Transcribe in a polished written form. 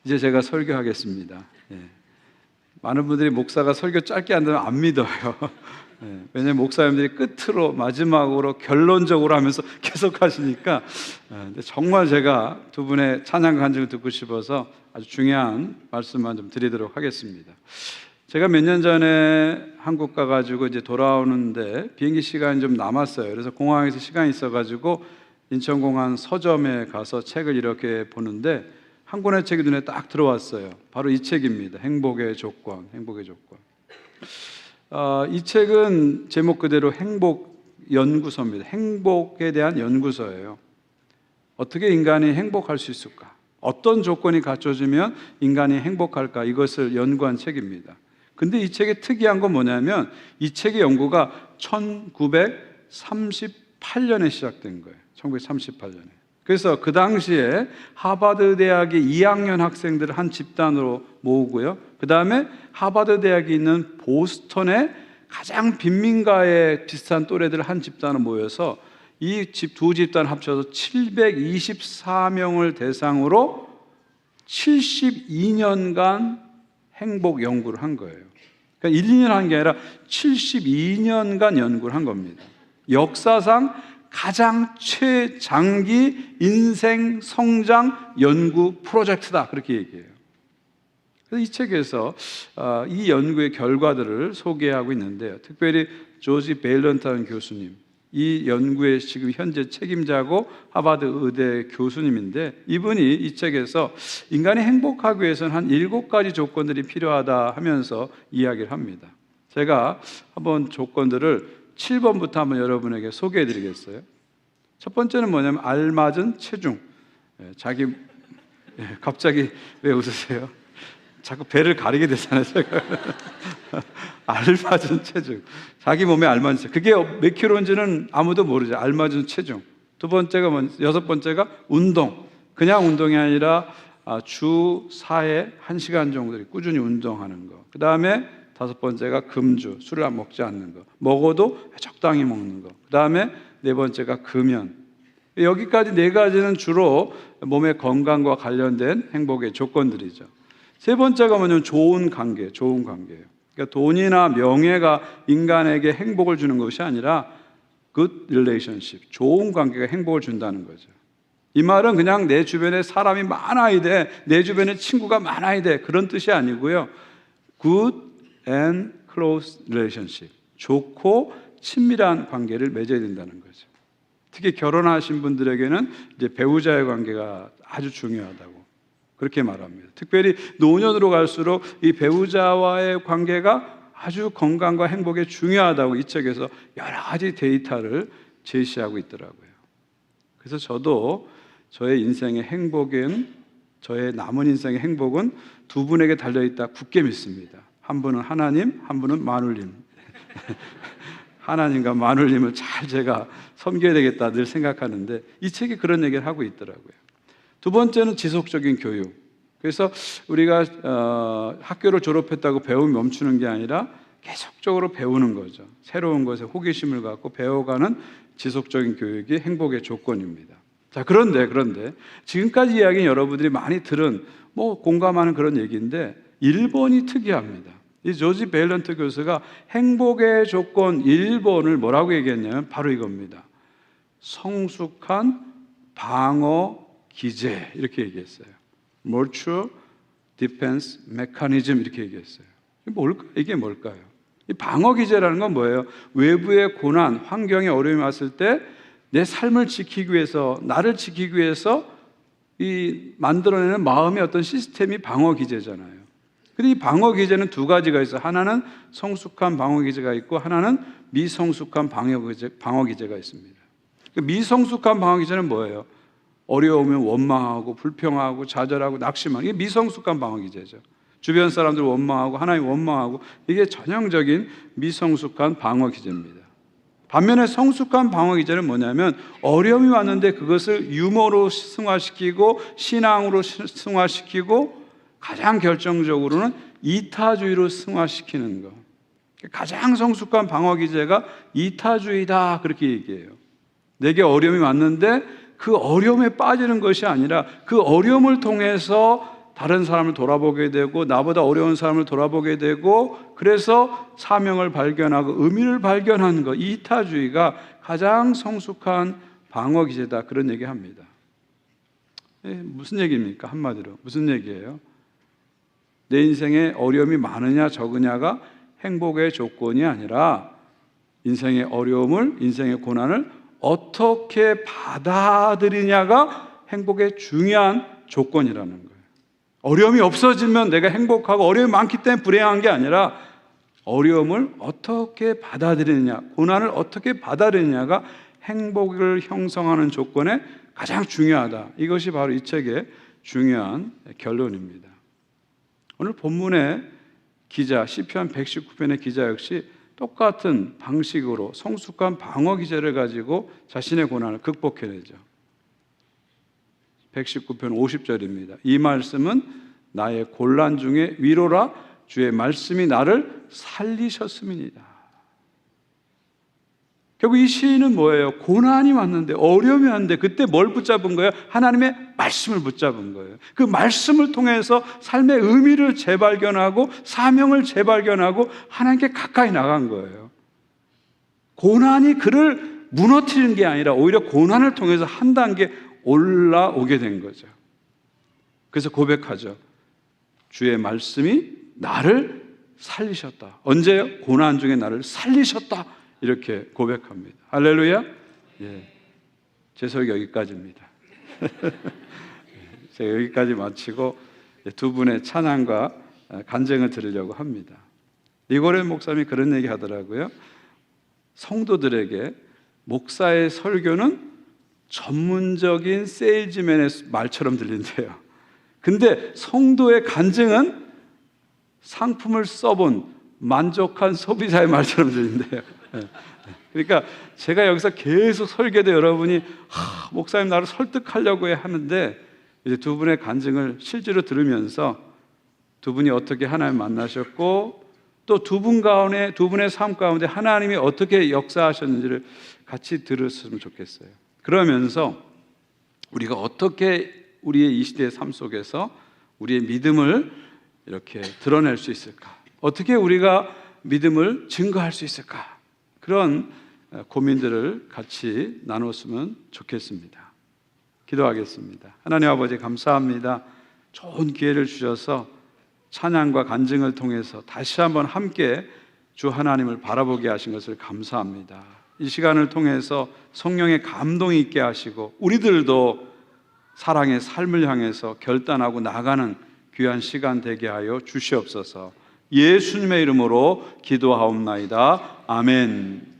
이제 제가 설교하겠습니다. 예. 많은 분들이 목사가 설교 짧게 한다면 안 믿어요. 예. 왜냐하면 목사님들이 끝으로 마지막으로 결론적으로 하면서 계속 하시니까. 근데 정말 제가 두 분의 찬양 간증을 듣고 싶어서 아주 중요한 말씀만 좀 드리도록 하겠습니다. 제가 몇 년 전에 한국 가가지고 이제 돌아오는데 비행기 시간이 좀 남았어요. 그래서 공항에서 시간이 있어가지고 인천공항 서점에 가서 책을 이렇게 보는데 한 권의 책이 눈에 딱 들어왔어요. 바로 이 책입니다. 행복의 조건, 행복의 조건. 이 책은 제목 그대로 행복 연구소입니다. 행복에 대한 연구소예요. 어떻게 인간이 행복할 수 있을까? 어떤 조건이 갖춰지면 인간이 행복할까? 이것을 연구한 책입니다. 근데 이 책의 특이한 건 뭐냐면 이 책의 연구가 1938년에 시작된 거예요. 1938년에. 그래서 그 당시에 하버드 대학의 2학년 학생들을 한 집단으로 모으고요. 그 다음에 하버드 대학이 있는 보스턴의 가장 빈민가에 비슷한 또래들을 한 집단으로 모여서 이 두 집단 합쳐서 724명을 대상으로 72년간 행복 연구를 한 거예요. 그러니까 1, 2년 한 게 아니라 72년간 연구를 한 겁니다. 역사상 가장 최장기 인생 성장 연구 프로젝트다, 그렇게 얘기해요. 그래서 이 책에서 이 연구의 결과들을 소개하고 있는데요. 특별히 조지 베일런타는 교수님, 이 연구의 지금 현재 책임자고 하버드 의대 교수님인데, 이분이 이 책에서 인간이 행복하기 위해서는 한 7가지 조건들이 필요하다 하면서 이야기를 합니다. 제가 한번 조건들을 7번부터 한번 여러분에게 소개해 드리겠어요. 첫 번째는 뭐냐면 알맞은 체중. 갑자기 왜 웃으세요? 자꾸 배를 가리게 되잖아요, 제가. 알맞은 체중. 자기 몸에 알맞은 체중. 그게 몇 킬로인지는 아무도 모르죠. 알맞은 체중. 두 번째가 여섯 번째가 운동. 그냥 운동이 아니라 주 4회 1시간 정도 꾸준히 운동하는 거. 그 다음에 다섯 번째가 금주, 술을 안 먹지 않는 거. 먹어도 적당히 먹는 거. 그 다음에 네 번째가 금연. 여기까지 4가지는 주로 몸의 건강과 관련된 행복의 조건들이죠. 세 번째가 뭐냐면 좋은 관계, 좋은 관계예요. 그러니까 돈이나 명예가 인간에게 행복을 주는 것이 아니라 good relationship, 좋은 관계가 행복을 준다는 거죠. 이 말은 그냥 내 주변에 사람이 많아야 돼, 내 주변에 친구가 많아야 돼, 그런 뜻이 아니고요. good and close relationship, 좋고 친밀한 관계를 맺어야 된다는 거죠. 특히 결혼하신 분들에게는 이제 배우자의 관계가 아주 중요하다고 그렇게 말합니다. 특별히 노년으로 갈수록 이 배우자와의 관계가 아주 건강과 행복에 중요하다고 이 책에서 여러 가지 데이터를 제시하고 있더라고요. 그래서 저도 저의 인생의 행복은, 저의 남은 인생의 행복은 두 분에게 달려있다 굳게 믿습니다. 한 분은 하나님, 한 분은 마눌님. 하나님과 마눌님을 잘 제가 섬겨야 되겠다 늘 생각하는데 이 책이 그런 얘기를 하고 있더라고요. 두 번째는 지속적인 교육. 그래서 우리가 학교를 졸업했다고 배움이 멈추는 게 아니라 계속적으로 배우는 거죠. 새로운 것에 호기심을 갖고 배워가는 지속적인 교육이 행복의 조건입니다. 자, 그런데 지금까지 이야기는 여러분들이 많이 들은 공감하는 그런 얘기인데 1번이 특이합니다. 이 조지 베일런트 교수가 행복의 조건 1번을 뭐라고 얘기했냐면 바로 이겁니다. 성숙한 방어 기제, 이렇게 얘기했어요. Mutual Defense Mechanism, 이렇게 얘기했어요. 이게 뭘까요? 이 방어 기제라는 건 뭐예요? 외부의 고난, 환경에 어려움이 왔을 때 내 삶을 지키기 위해서, 나를 지키기 위해서 이 만들어내는 마음의 어떤 시스템이 방어 기제잖아요. 근데 이 방어 기제는 2가지가 있어요. 하나는 성숙한 방어 기제가 있고 하나는 미성숙한 방어 기제가 있습니다. 미성숙한 방어 기제는 뭐예요? 어려우면 원망하고 불평하고 좌절하고 낙심하고, 이게 미성숙한 방어 기제죠. 주변 사람들 원망하고 하나님 원망하고, 이게 전형적인 미성숙한 방어 기제입니다. 반면에 성숙한 방어 기제는 뭐냐면 어려움이 왔는데 그것을 유머로 승화시키고 신앙으로 승화시키고 가장 결정적으로는 이타주의로 승화시키는 것. 가장 성숙한 방어 기제가 이타주의다, 그렇게 얘기해요. 내게 어려움이 왔는데 그 어려움에 빠지는 것이 아니라 그 어려움을 통해서 다른 사람을 돌아보게 되고 나보다 어려운 사람을 돌아보게 되고 그래서 사명을 발견하고 의미를 발견하는 것, 이 이타주의가 가장 성숙한 방어 기제다, 그런 얘기합니다. 무슨 얘기입니까? 한마디로 무슨 얘기예요? 내 인생에 어려움이 많으냐 적으냐가 행복의 조건이 아니라 인생의 어려움을, 인생의 고난을 어떻게 받아들이냐가 행복의 중요한 조건이라는 거예요. 어려움이 없어지면 내가 행복하고 어려움이 많기 때문에 불행한 게 아니라 어려움을 어떻게 받아들이느냐, 고난을 어떻게 받아들이느냐가 행복을 형성하는 조건에 가장 중요하다. 이것이 바로 이 책의 중요한 결론입니다. 오늘 본문의 기자, 시편 119편의 기자 역시 똑같은 방식으로 성숙한 방어 기제를 가지고 자신의 고난을 극복해내죠. 119편 50절입니다. 이 말씀은 나의 곤란 중에 위로라, 주의 말씀이 나를 살리셨음이니이다. 결국 이 시인은 뭐예요? 고난이 왔는데, 어려움이 왔는데 그때 뭘 붙잡은 거예요? 하나님의 말씀을 붙잡은 거예요. 그 말씀을 통해서 삶의 의미를 재발견하고 사명을 재발견하고 하나님께 가까이 나간 거예요. 고난이 그를 무너뜨리는 게 아니라 오히려 고난을 통해서 한 단계 올라오게 된 거죠. 그래서 고백하죠. 주의 말씀이 나를 살리셨다. 언제요? 고난 중에 나를 살리셨다. 이렇게 고백합니다. 할렐루야. 예. 제 설교 여기까지입니다. 제가 여기까지 마치고 두 분의 찬양과 간증을 드리려고 합니다. 리고렌 목사님이 그런 얘기 하더라고요. 성도들에게 목사의 설교는 전문적인 세일즈맨의 말처럼 들린대요. 근데 성도의 간증은 상품을 써본 만족한 소비자의 말처럼 들린대요. 그러니까 제가 여기서 계속 설교도 여러분이 목사님 나를 설득하려고 하는데 이제 두 분의 간증을 실제로 들으면서 두 분이 어떻게 하나님 만나셨고 또 두 분 가운데, 두 분의 삶 가운데 하나님이 어떻게 역사하셨는지를 같이 들었으면 좋겠어요. 그러면서 우리가 어떻게 우리의 이 시대의 삶 속에서 우리의 믿음을 이렇게 드러낼 수 있을까? 어떻게 우리가 믿음을 증거할 수 있을까? 그런 고민들을 같이 나눴으면 좋겠습니다. 기도하겠습니다. 하나님 아버지 감사합니다. 좋은 기회를 주셔서 찬양과 간증을 통해서 다시 한번 함께 주 하나님을 바라보게 하신 것을 감사합니다. 이 시간을 통해서 성령의 감동이 있게 하시고 우리들도 사랑의 삶을 향해서 결단하고 나가는 귀한 시간 되게 하여 주시옵소서. 예수님의 이름으로 기도하옵나이다. 아멘.